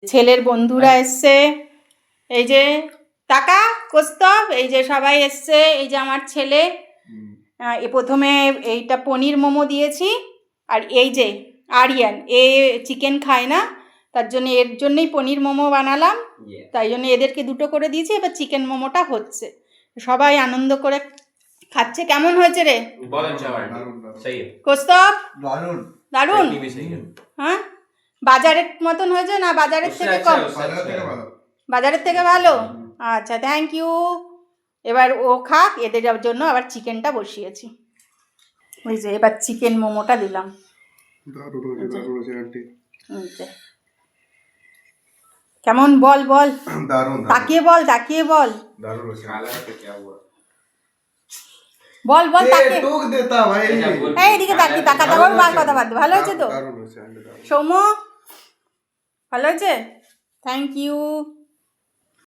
ছেলের বন্ধুরা এসছে, এই যে টাকা কস্তব, এই যে সবাই এসছে, এই যে আমার ছেলে। এ প্রথমে এইটা পনির মোমো দিয়েছি, আর এই যে আরিয়ান এ চিকেন খায় না, তার জন্য এর জন্যই পনির মোমো বানালাম, তাই জন্য এদেরকে দুটো করে দিয়েছি। এবার চিকেন মোমোটা হচ্ছে, সবাই আনন্দ করে খাচ্ছে। কেমন হয়েছে রে কস্তব? দারুণ। হ্যাঁ, বাজারের মতন হয়েছে না বাজারের থেকে কম? বাজারের থেকে ভালো। আচ্ছা, থ্যাংক ইউ। এবার ও খাক, এদের জন্য আবার চিকেনটা বসিয়েছি। ওই যে এবার চিকেন মোমোটা দিলাম। কেমন বল বল, তাকিয়ে বল, তাকিয়ে বল, বল বল তাকিয়ে। এই এদিকে তাকিয়ে তাকাতে বল, মার কথা বাদ দে। ভালো হয়েছে তো সৌম্য? ভালো হয়েছে, থ্যাংক ইউ।